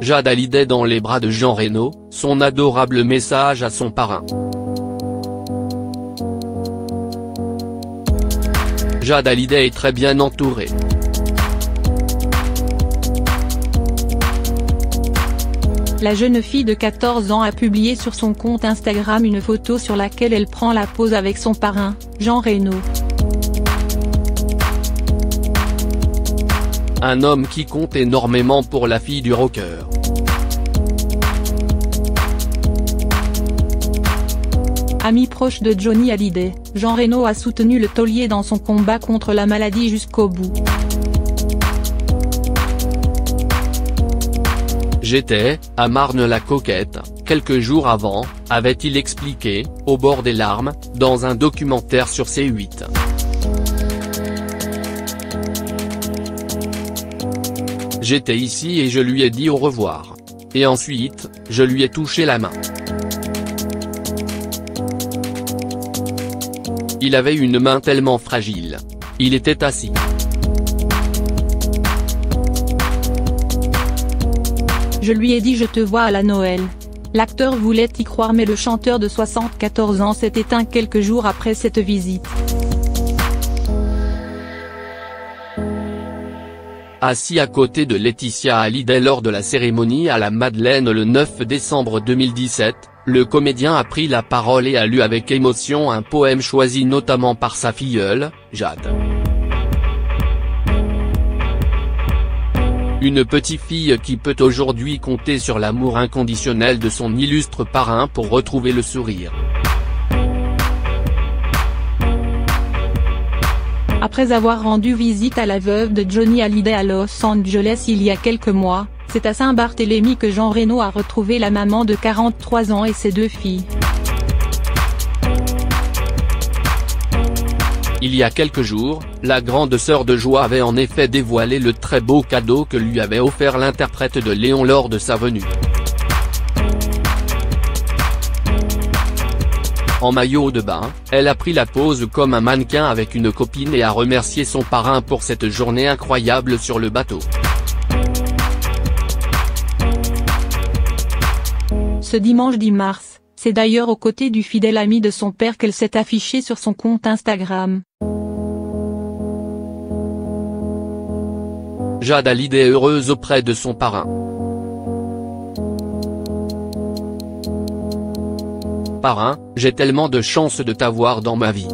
Jade Hallyday dans les bras de Jean Reno, son adorable message à son parrain. Jade Hallyday est très bien entourée. La jeune fille de 14 ans a publié sur son compte Instagram une photo sur laquelle elle prend la pose avec son parrain, Jean Reno. Un homme qui compte énormément pour la fille du rocker. Ami proche de Johnny Hallyday, Jean Reno a soutenu le taulier dans son combat contre la maladie jusqu'au bout. J'étais, à Marne-la-Coquette, quelques jours avant, avait-il expliqué, au bord des larmes, dans un documentaire sur C8. J'étais ici et je lui ai dit au revoir. Et ensuite, je lui ai touché la main. Il avait une main tellement fragile. Il était assis. Je lui ai dit je te vois à la Noël. L'acteur voulait y croire mais le chanteur de 74 ans s'est éteint quelques jours après cette visite. Assis à côté de Laetitia Hallyday lors de la cérémonie à la Madeleine le 9 décembre 2017, le comédien a pris la parole et a lu avec émotion un poème choisi notamment par sa filleule, Jade. Une petite fille qui peut aujourd'hui compter sur l'amour inconditionnel de son illustre parrain pour retrouver le sourire. Après avoir rendu visite à la veuve de Johnny Hallyday à Los Angeles il y a quelques mois, c'est à Saint-Barthélemy que Jean Reno a retrouvé la maman de 43 ans et ses deux filles. Il y a quelques jours, la grande sœur de Joie avait en effet dévoilé le très beau cadeau que lui avait offert l'interprète de Léon lors de sa venue. En maillot de bain, elle a pris la pose comme un mannequin avec une copine et a remercié son parrain pour cette journée incroyable sur le bateau. Ce dimanche 10 mars, c'est d'ailleurs aux côtés du fidèle ami de son père qu'elle s'est affichée sur son compte Instagram. Jade Hallyday est heureuse auprès de son parrain. Parrain, j'ai tellement de chance de t'avoir dans ma vie.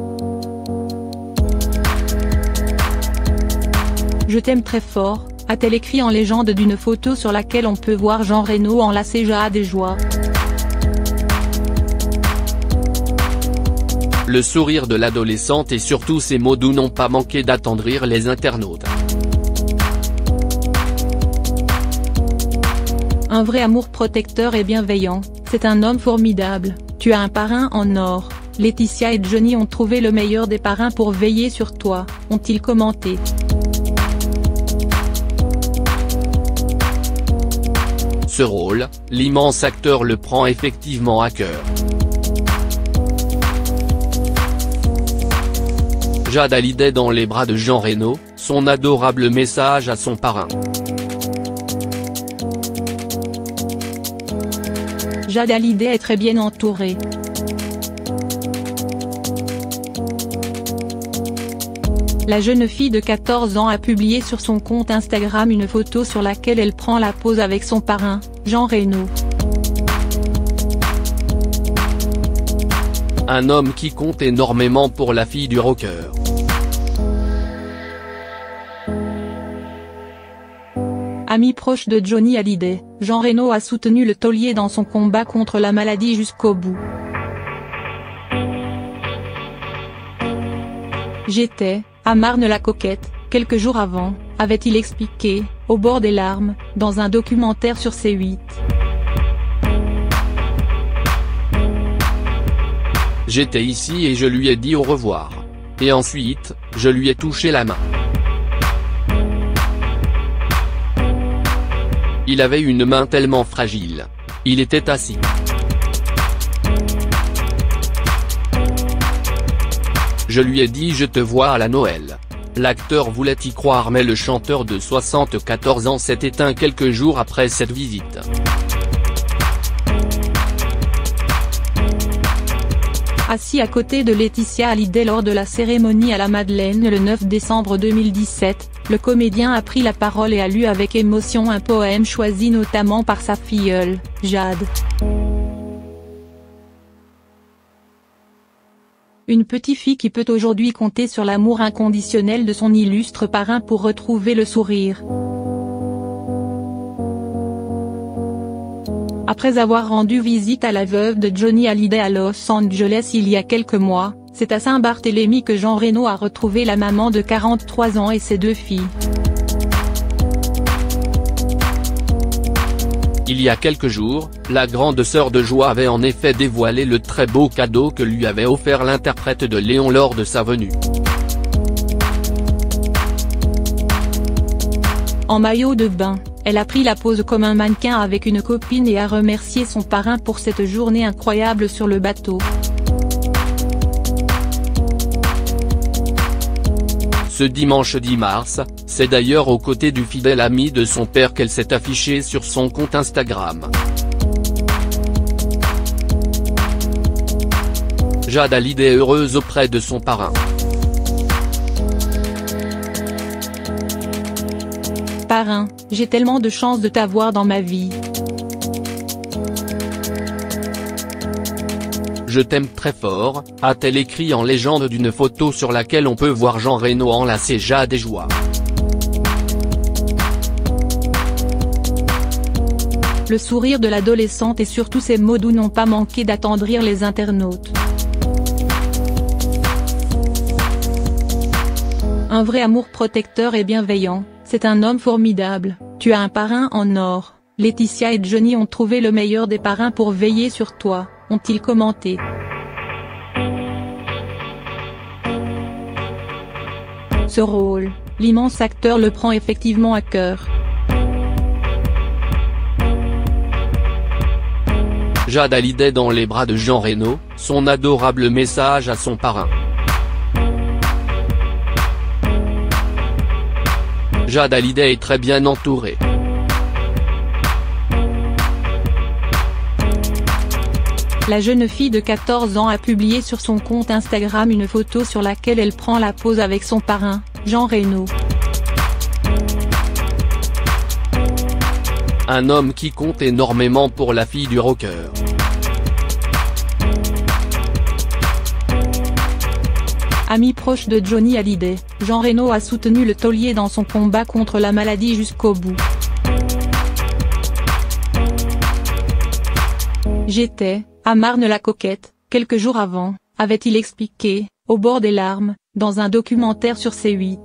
Je t'aime très fort, a-t-elle écrit en légende d'une photo sur laquelle on peut voir Jean Reno enlacer Jade et Joie. Le sourire de l'adolescente et surtout ses mots doux n'ont pas manqué d'attendrir les internautes. Un vrai amour protecteur et bienveillant, c'est un homme formidable, tu as un parrain en or. Laetitia et Johnny ont trouvé le meilleur des parrains pour veiller sur toi, ont-ils commenté. Ce rôle, l'immense acteur le prend effectivement à cœur. Jade Hallyday dans les bras de Jean Reno, son adorable message à son parrain. Jade Hallyday est très bien entourée. La jeune fille de 14 ans a publié sur son compte Instagram une photo sur laquelle elle prend la pose avec son parrain, Jean Reno. Un homme qui compte énormément pour la fille du rocker. Ami proche de Johnny Hallyday, Jean Reno a soutenu le taulier dans son combat contre la maladie jusqu'au bout. J'étais, à Marne-la-Coquette, quelques jours avant, avait-il expliqué, au bord des larmes, dans un documentaire sur C8. J'étais ici et je lui ai dit au revoir. Et ensuite, je lui ai touché la main. Il avait une main tellement fragile. Il était assis. Je lui ai dit je te vois à la Noël. L'acteur voulait y croire mais le chanteur de 74 ans s'est éteint quelques jours après cette visite. Assis à côté de Laetitia Hallyday lors de la cérémonie à la Madeleine le 9 décembre 2017, le comédien a pris la parole et a lu avec émotion un poème choisi notamment par sa filleule, Jade. Une petite fille qui peut aujourd'hui compter sur l'amour inconditionnel de son illustre parrain pour retrouver le sourire. Après avoir rendu visite à la veuve de Johnny Hallyday à Los Angeles il y a quelques mois, c'est à Saint-Barthélemy que Jean Reno a retrouvé la maman de 43 ans et ses 2 filles. Il y a quelques jours, la grande sœur de Joie avait en effet dévoilé le très beau cadeau que lui avait offert l'interprète de Léon lors de sa venue. En maillot de bain, elle a pris la pose comme un mannequin avec une copine et a remercié son parrain pour cette journée incroyable sur le bateau. Ce dimanche 10 mars, c'est d'ailleurs aux côtés du fidèle ami de son père qu'elle s'est affichée sur son compte Instagram. Jade Hallyday est heureuse auprès de son parrain. Parrain, j'ai tellement de chance de t'avoir dans ma vie. Je t'aime très fort, a-t-elle écrit en légende d'une photo sur laquelle on peut voir Jean Reno enlacer Jade et Joie. Le sourire de l'adolescente et surtout ses mots doux n'ont pas manqué d'attendrir les internautes. Un vrai amour protecteur et bienveillant, c'est un homme formidable, tu as un parrain en or. Laetitia et Johnny ont trouvé le meilleur des parrains pour veiller sur toi, ont-ils commenté. Ce rôle, l'immense acteur le prend effectivement à cœur. Jade Hallyday dans les bras de Jean Reno, son adorable message à son parrain. Jade Hallyday est très bien entourée. La jeune fille de 14 ans a publié sur son compte Instagram une photo sur laquelle elle prend la pose avec son parrain, Jean Reno. Un homme qui compte énormément pour la fille du rocker. Ami proche de Johnny Hallyday, Jean Reno a soutenu le taulier dans son combat contre la maladie jusqu'au bout. J'étais, à Marne-la-Coquette, quelques jours avant, avait-il expliqué, au bord des larmes, dans un documentaire sur C8.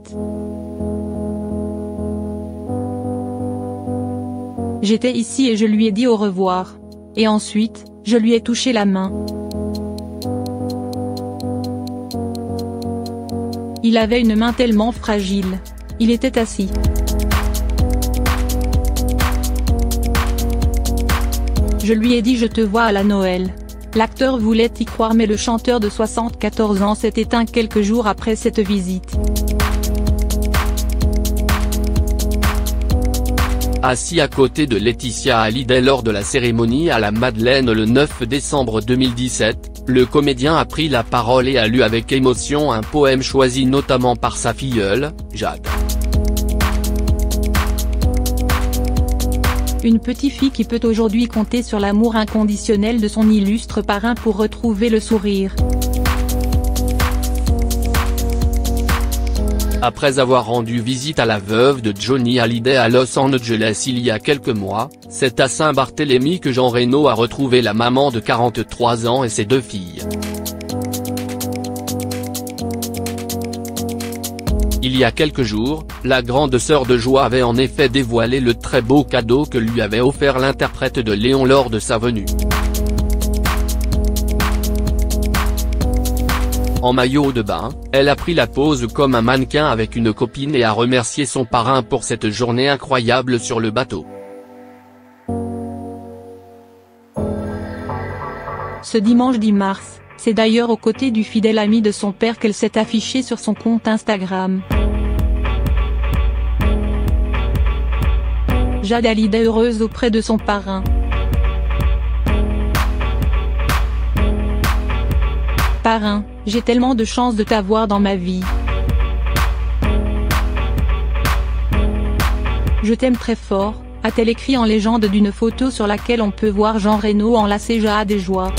J'étais ici et je lui ai dit au revoir. Et ensuite, je lui ai touché la main. Il avait une main tellement fragile. Il était assis. Je lui ai dit je te vois à la Noël. L'acteur voulait y croire mais le chanteur de 74 ans s'est éteint quelques jours après cette visite. Assis à côté de Laetitia Hallyday lors de la cérémonie à la Madeleine le 9 décembre 2017, le comédien a pris la parole et a lu avec émotion un poème choisi notamment par sa filleule, Jade. Une petite fille qui peut aujourd'hui compter sur l'amour inconditionnel de son illustre parrain pour retrouver le sourire. Après avoir rendu visite à la veuve de Johnny Hallyday à Los Angeles il y a quelques mois, c'est à Saint-Barthélemy que Jean Reno a retrouvé la maman de 43 ans et ses 2 filles. Il y a quelques jours, la grande sœur de Joie avait en effet dévoilé le très beau cadeau que lui avait offert l'interprète de Léon lors de sa venue. En maillot de bain, elle a pris la pose comme un mannequin avec une copine et a remercié son parrain pour cette journée incroyable sur le bateau. Ce dimanche 10 mars, c'est d'ailleurs aux côtés du fidèle ami de son père qu'elle s'est affichée sur son compte Instagram. Jade Hallyday heureuse auprès de son parrain. Parrain, j'ai tellement de chance de t'avoir dans ma vie. Je t'aime très fort, a-t-elle écrit en légende d'une photo sur laquelle on peut voir Jean Reno enlacer Jade et joie.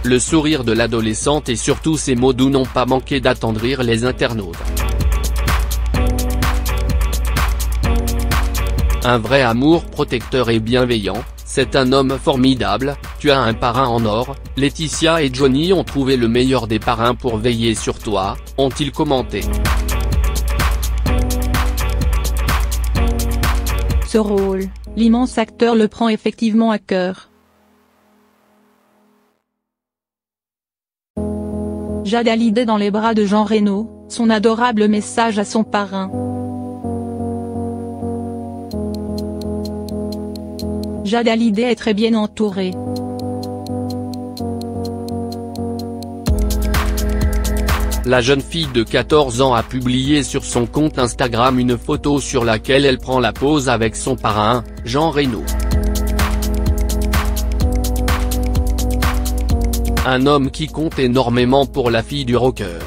Le sourire de l'adolescente et surtout ses mots doux n'ont pas manqué d'attendrir les internautes. Un vrai amour protecteur et bienveillant, c'est un homme formidable, tu as un parrain en or, Laetitia et Johnny ont trouvé le meilleur des parrains pour veiller sur toi, ont-ils commenté. Ce rôle, l'immense acteur le prend effectivement à cœur. Jade Hallyday dans les bras de Jean Reno, son adorable message à son parrain. Jade Hallyday est très bien entourée. La jeune fille de 14 ans a publié sur son compte Instagram une photo sur laquelle elle prend la pose avec son parrain, Jean Reno. Un homme qui compte énormément pour la fille du rocker.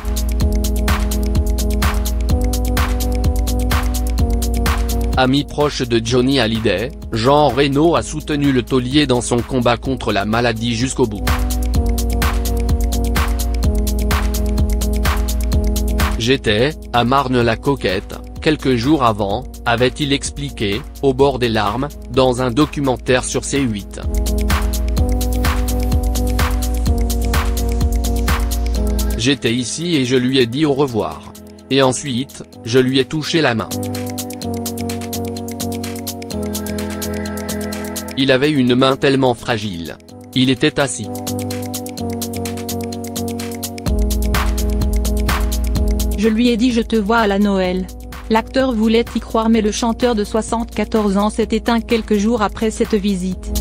Ami proche de Johnny Hallyday, Jean Reno a soutenu le taulier dans son combat contre la maladie jusqu'au bout. J'étais, à Marne-la-Coquette, quelques jours avant, avait-il expliqué, au bord des larmes, dans un documentaire sur C8. J'étais ici et je lui ai dit au revoir. Et ensuite, je lui ai touché la main. Il avait une main tellement fragile. Il était assis. Je lui ai dit je te vois à la Noël. L'acteur voulait y croire mais le chanteur de 74 ans s'est éteint quelques jours après cette visite.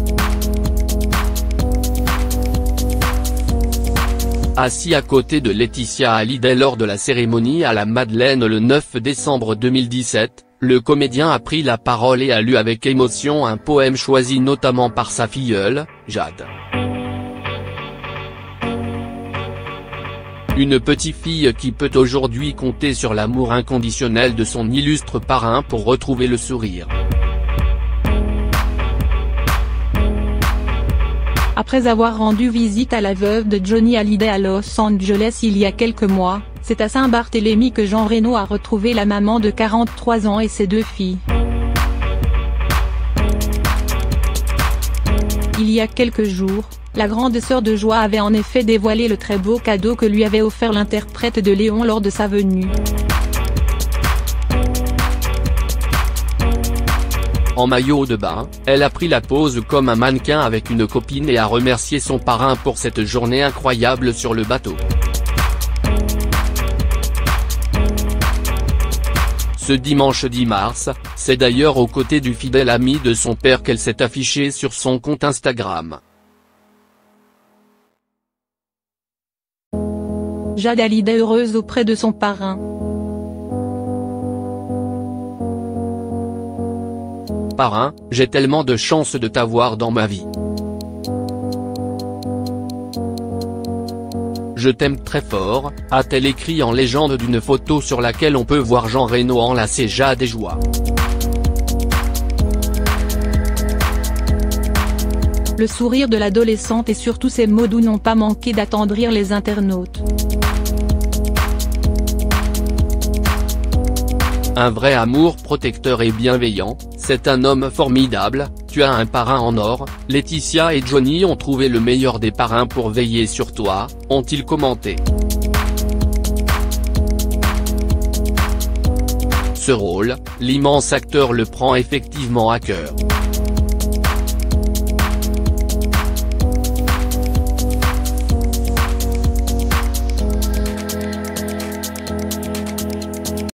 Assis à côté de Laetitia Hallyday lors de la cérémonie à la Madeleine le 9 décembre 2017, le comédien a pris la parole et a lu avec émotion un poème choisi notamment par sa filleule, Jade. Une petite fille qui peut aujourd'hui compter sur l'amour inconditionnel de son illustre parrain pour retrouver le sourire. Après avoir rendu visite à la veuve de Johnny Hallyday à Los Angeles il y a quelques mois, c'est à Saint-Barthélemy que Jean Reno a retrouvé la maman de 43 ans et ses deux filles. Il y a quelques jours, la grande sœur de Joie avait en effet dévoilé le très beau cadeau que lui avait offert l'interprète de Léon lors de sa venue. En maillot de bain, elle a pris la pose comme un mannequin avec une copine et a remercié son parrain pour cette journée incroyable sur le bateau. Ce dimanche 10 mars, c'est d'ailleurs aux côtés du fidèle ami de son père qu'elle s'est affichée sur son compte Instagram. Jade Hallyday heureuse auprès de son parrain. Parrain, j'ai tellement de chance de t'avoir dans ma vie. Je t'aime très fort, a-t-elle écrit en légende d'une photo sur laquelle on peut voir Jean Reno enlacer Jade et joie. Le sourire de l'adolescente et surtout ses mots doux n'ont pas manqué d'attendrir les internautes. Un vrai amour protecteur et bienveillant, c'est un homme formidable, tu as un parrain en or, Laetitia et Johnny ont trouvé le meilleur des parrains pour veiller sur toi, ont-ils commenté. Ce rôle, l'immense acteur le prend effectivement à cœur.